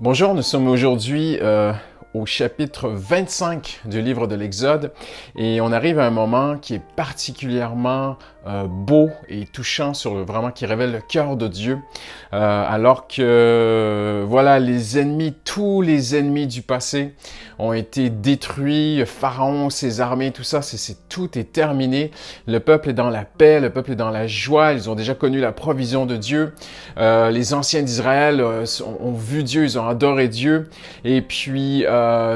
Bonjour, nous sommes aujourd'hui au chapitre 25 du livre de l'Exode et on arrive à un moment qui est particulièrement beau et touchant vraiment qui révèle le cœur de Dieu alors que voilà les ennemis, tous les ennemis du passé ont été détruits, Pharaon, ses armées, tout ça, tout est terminé, le peuple est dans la paix, le peuple est dans la joie, ils ont déjà connu la provision de Dieu, les anciens d'Israël ont vu Dieu, ils ont adoré Dieu et puis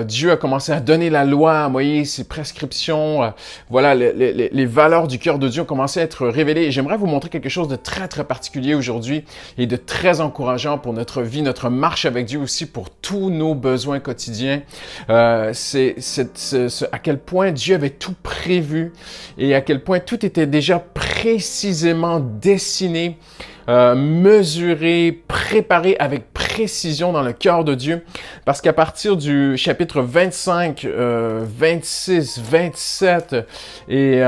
Dieu a commencé à donner la loi à Moïse, ses prescriptions, voilà, les valeurs du cœur de Dieu ont commencé à être révélées. Et j'aimerais vous montrer quelque chose de très, très particulier aujourd'hui et de très encourageant pour notre vie, notre marche avec Dieu aussi, pour tous nos besoins quotidiens. C'est à quel point Dieu avait tout prévu et à quel point tout était déjà précisément dessiné, mesuré, préparé avec précision dans le cœur de Dieu, parce qu'à partir du chapitre 25, 26, 27 et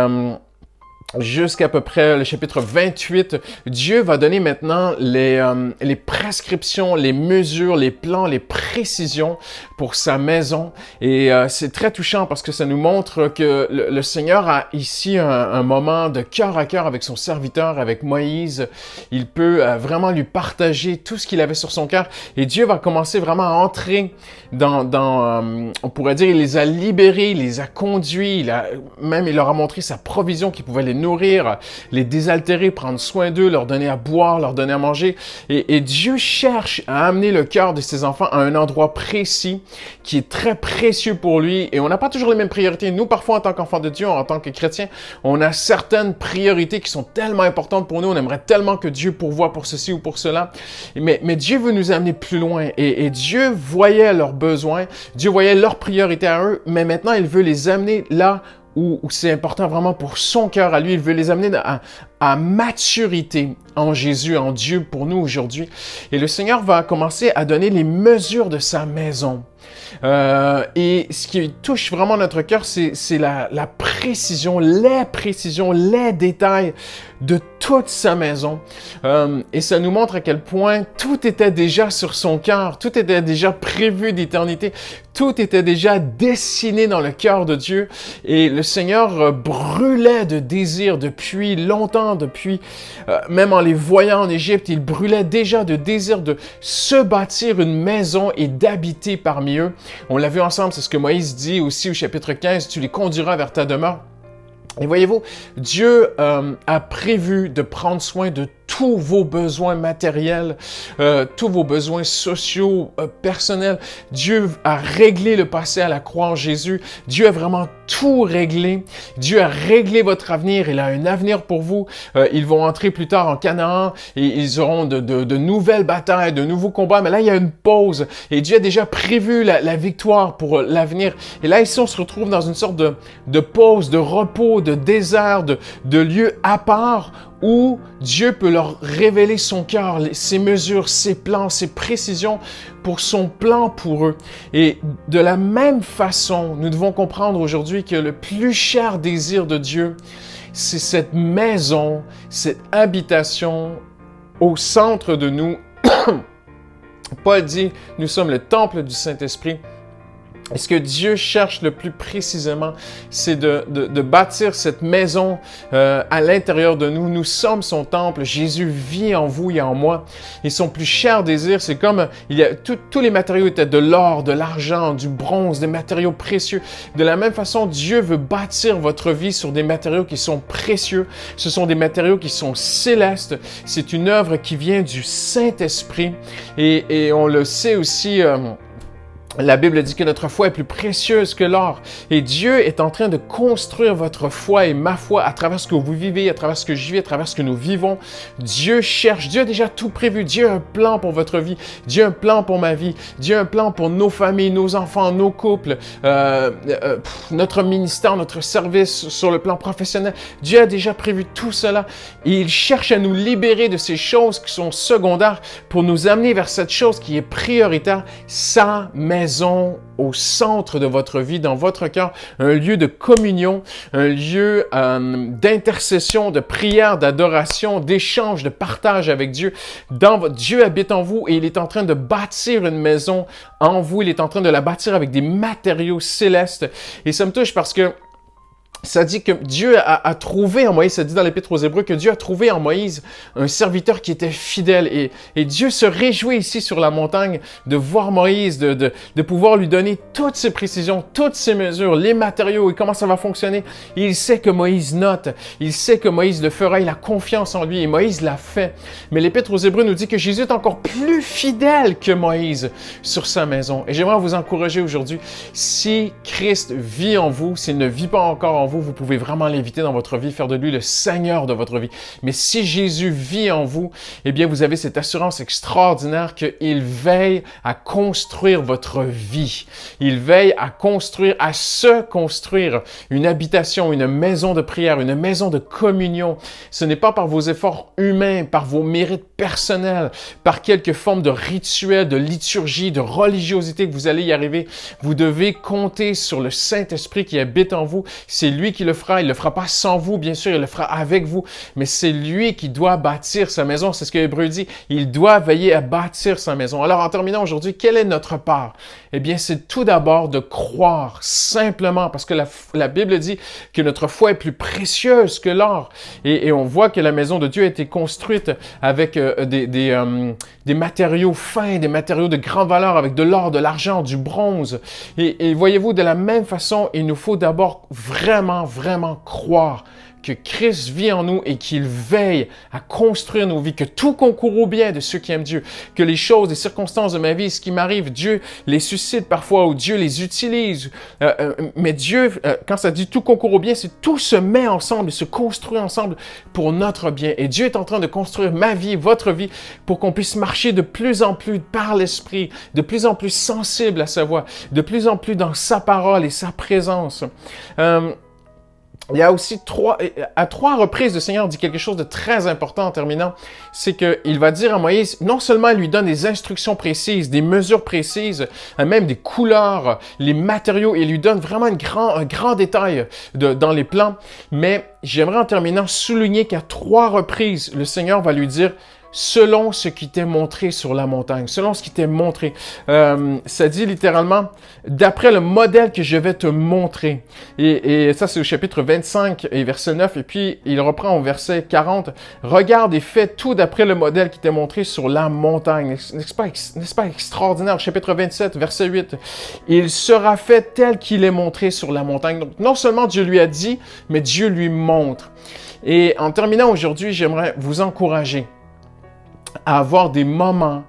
jusqu'à peu près le chapitre 28, Dieu va donner maintenant les prescriptions, les mesures, les plans, les précisions pour sa maison. Et c'est très touchant parce que ça nous montre que le Seigneur a ici un moment de cœur à cœur avec son serviteur, avec Moïse. Il peut vraiment lui partager tout ce qu'il avait sur son cœur. Et Dieu va commencer vraiment à entrer on pourrait dire, il les a libérés, il les a conduits, il leur a montré sa provision qui pouvait les nourrir, les désaltérer, prendre soin d'eux, leur donner à boire, leur donner à manger. Et Dieu cherche à amener le cœur de ses enfants à un endroit précis qui est très précieux pour lui. Et on n'a pas toujours les mêmes priorités. Nous, parfois, en tant qu'enfants de Dieu, en tant que chrétiens, on a certaines priorités qui sont tellement importantes pour nous. On aimerait tellement que Dieu pourvoie pour ceci ou pour cela. Mais Dieu veut nous amener plus loin. Et Dieu voyait leurs besoins, Dieu voyait leurs priorités à eux, mais maintenant, il veut les amener là où c'est important vraiment pour son cœur à lui. Il veut les amener à maturité en Jésus, en Dieu pour nous aujourd'hui. Et le Seigneur va commencer à donner les mesures de sa maison. Et ce qui touche vraiment notre cœur, c'est la précision, les détails de toute sa maison. Et ça nous montre à quel point tout était déjà sur son cœur, tout était déjà prévu d'éternité, tout était déjà dessiné dans le cœur de Dieu. Et le Seigneur brûlait de désir depuis longtemps, même en les voyant en Égypte, il brûlait déjà de désir de se bâtir une maison et d'habiter parmi eux. On l'a vu ensemble, c'est ce que Moïse dit aussi au chapitre 15, « Tu les conduiras vers ta demeure ». Et voyez-vous, Dieu a prévu de prendre soin de tous vos besoins matériels, tous vos besoins sociaux, personnels. Dieu a réglé le passé à la croix en Jésus. Dieu a vraiment tout réglé. Dieu a réglé votre avenir. Il a un avenir pour vous. Ils vont entrer plus tard en Canaan et ils auront de nouvelles batailles, de nouveaux combats. Mais là, il y a une pause. Et Dieu a déjà prévu la victoire pour l'avenir. Et là, ici, on se retrouve dans une sorte de pause, de repos, de désert, de lieu à part où Dieu peut leur révéler son cœur, ses mesures, ses plans, ses précisions pour son plan pour eux. Et de la même façon, nous devons comprendre aujourd'hui que le plus cher désir de Dieu, c'est cette maison, cette habitation au centre de nous. Paul dit, nous sommes le temple du Saint-Esprit. Et ce que Dieu cherche le plus précisément, c'est de bâtir cette maison à l'intérieur de nous. Nous sommes son temple. Jésus vit en vous et en moi. Et son plus cher désir, c'est comme tous les matériaux étaient de l'or, de l'argent, du bronze, des matériaux précieux. De la même façon, Dieu veut bâtir votre vie sur des matériaux qui sont précieux. Ce sont des matériaux qui sont célestes. C'est une œuvre qui vient du Saint-Esprit. Et on le sait aussi... La Bible dit que notre foi est plus précieuse que l'or. Et Dieu est en train de construire votre foi et ma foi à travers ce que vous vivez, à travers ce que je vis, à travers ce que nous vivons. Dieu cherche, Dieu a déjà tout prévu. Dieu a un plan pour votre vie. Dieu a un plan pour ma vie. Dieu a un plan pour nos familles, nos enfants, nos couples, notre ministère, notre service sur le plan professionnel. Dieu a déjà prévu tout cela. Et il cherche à nous libérer de ces choses qui sont secondaires pour nous amener vers cette chose qui est prioritaire, sa maison. maison au centre de votre vie, dans votre cœur, un lieu de communion, un lieu d'intercession, de prière, d'adoration, d'échange, de partage avec Dieu. Dieu habite en vous et il est en train de bâtir une maison en vous. Il est en train de la bâtir avec des matériaux célestes. Et ça me touche parce que ça dit que Dieu a trouvé en Moïse, ça dit dans l'Épître aux Hébreux, que Dieu a trouvé en Moïse un serviteur qui était fidèle. Et Dieu se réjouit ici sur la montagne de voir Moïse, de pouvoir lui donner toutes ses précisions, toutes ses mesures, les matériaux et comment ça va fonctionner. Et il sait que Moïse note, il sait que Moïse le fera, il a confiance en lui et Moïse l'a fait. Mais l'Épître aux Hébreux nous dit que Jésus est encore plus fidèle que Moïse sur sa maison. Et j'aimerais vous encourager aujourd'hui, si Christ vit en vous, s'il ne vit pas encore en vous, vous pouvez vraiment l'inviter dans votre vie, faire de lui le Seigneur de votre vie. Mais si Jésus vit en vous, eh bien, vous avez cette assurance extraordinaire qu'il veille à construire votre vie. Il veille à se construire une habitation, une maison de prière, une maison de communion. Ce n'est pas par vos efforts humains, par vos mérites personnels, par quelque forme de rituel, de liturgie, de religiosité que vous allez y arriver. Vous devez compter sur le Saint-Esprit qui habite en vous. C'est lui qui le fera. Il ne le fera pas sans vous, bien sûr, il le fera avec vous, mais c'est lui qui doit bâtir sa maison. C'est ce que Hébreu dit. Il doit veiller à bâtir sa maison. Alors, en terminant aujourd'hui, quelle est notre part? Eh bien, c'est tout d'abord de croire simplement, parce que la Bible dit que notre foi est plus précieuse que l'or. Et on voit que la maison de Dieu a été construite avec des matériaux fins, des matériaux de grande valeur, avec de l'or, de l'argent, du bronze. Et voyez-vous, de la même façon, il nous faut d'abord vraiment croire que Christ vit en nous et qu'il veille à construire nos vies, que tout concourt au bien de ceux qui aiment Dieu, que les choses, les circonstances de ma vie, ce qui m'arrive, Dieu les suscite parfois ou Dieu les utilise. Mais Dieu, quand ça dit tout concourt au bien, c'est tout se met ensemble et se construit ensemble pour notre bien. Et Dieu est en train de construire ma vie, votre vie, pour qu'on puisse marcher de plus en plus par l'Esprit, de plus en plus sensible à sa voix, de plus en plus dans sa parole et sa présence. Il y a aussi à trois reprises, le Seigneur dit quelque chose de très important en terminant, c'est qu'il va dire à Moïse, non seulement il lui donne des instructions précises, des mesures précises, même des couleurs, les matériaux, il lui donne vraiment un grand détail dans les plans, mais j'aimerais en terminant souligner qu'à 3 reprises, le Seigneur va lui dire, selon ce qui t'est montré sur la montagne, selon ce qui t'est montré. Ça dit littéralement, d'après le modèle que je vais te montrer. Et ça, c'est au chapitre 25 et verset 9. Et puis, il reprend au verset 40. Regarde et fais tout d'après le modèle qui t'est montré sur la montagne. N'est-ce pas extraordinaire? Chapitre 27, verset 8. Il sera fait tel qu'il est montré sur la montagne. Donc, non seulement Dieu lui a dit, mais Dieu lui montre. Et en terminant aujourd'hui, j'aimerais vous encourager à avoir des moments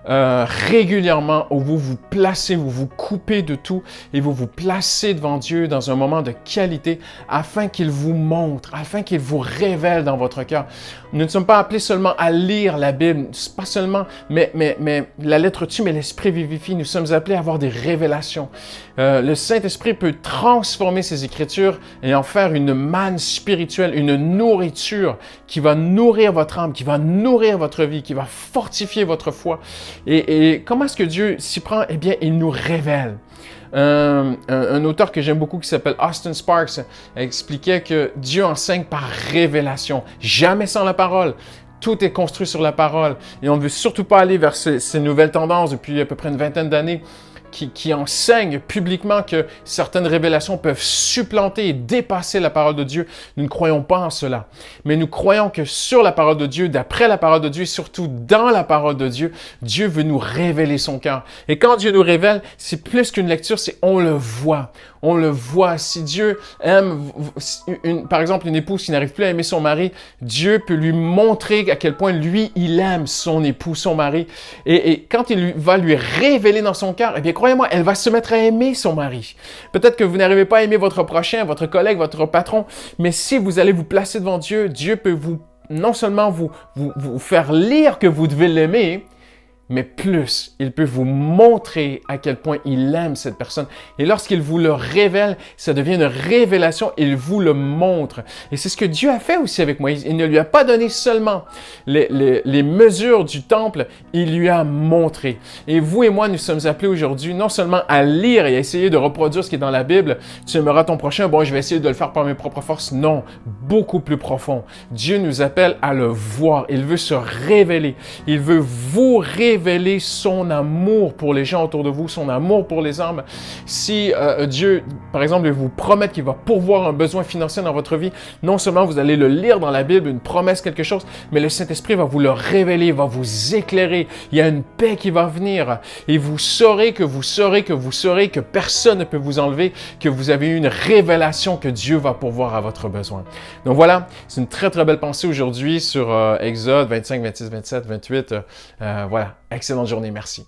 régulièrement où vous vous placez, vous vous coupez de tout et vous vous placez devant Dieu dans un moment de qualité afin qu'il vous montre, afin qu'il vous révèle dans votre cœur. Nous ne sommes pas appelés seulement à lire la Bible, pas seulement, mais la lettre tue, mais l'Esprit vivifie. Nous sommes appelés à avoir des révélations. Le Saint-Esprit peut transformer ces Écritures et en faire une manne spirituelle, une nourriture qui va nourrir votre âme, qui va nourrir votre vie, qui va fortifier votre foi. Et comment est-ce que Dieu s'y prend? Eh bien, il nous révèle. Un auteur que j'aime beaucoup qui s'appelle Austin Sparks expliquait que Dieu enseigne par révélation, jamais sans la parole. Tout est construit sur la parole. Et on ne veut surtout pas aller vers ces nouvelles tendances depuis à peu près une vingtaine d'années qui enseignent publiquement que certaines révélations peuvent supplanter et dépasser la parole de Dieu. Nous ne croyons pas en cela. Mais nous croyons que sur la parole de Dieu, d'après la parole de Dieu, et surtout dans la parole de Dieu, Dieu veut nous révéler son cœur. Et quand Dieu nous révèle, c'est plus qu'une lecture, c'est on le voit. On le voit. Si Dieu aime, par exemple, une épouse qui n'arrive plus à aimer son mari, Dieu peut lui montrer à quel point lui, il aime son époux, son mari. Et quand il va lui révéler dans son cœur, eh bien, croyez-moi, elle va se mettre à aimer son mari. Peut-être que vous n'arrivez pas à aimer votre prochain, votre collègue, votre patron, mais si vous allez vous placer devant Dieu, Dieu peut non seulement vous faire lire que vous devez l'aimer, mais plus, il peut vous montrer à quel point il aime cette personne. Et lorsqu'il vous le révèle, ça devient une révélation, il vous le montre. Et c'est ce que Dieu a fait aussi avec Moïse. Il ne lui a pas donné seulement les mesures du temple, il lui a montré. Et vous et moi, nous sommes appelés aujourd'hui non seulement à lire et à essayer de reproduire ce qui est dans la Bible. Tu aimeras ton prochain, bon, je vais essayer de le faire par mes propres forces. Non, beaucoup plus profond. Dieu nous appelle à le voir. Il veut se révéler. Il veut vous révéler son amour pour les gens autour de vous, son amour pour les âmes. Si Dieu, par exemple, vous promet qu'il va pourvoir un besoin financier dans votre vie, non seulement vous allez le lire dans la Bible, une promesse, quelque chose, mais le Saint-Esprit va vous le révéler, va vous éclairer. Il y a une paix qui va venir et vous saurez que personne ne peut vous enlever, que vous avez eu une révélation que Dieu va pourvoir à votre besoin. Donc voilà, c'est une très très belle pensée aujourd'hui sur Exode 25, 26, 27, 28. Voilà. Excellente journée, merci.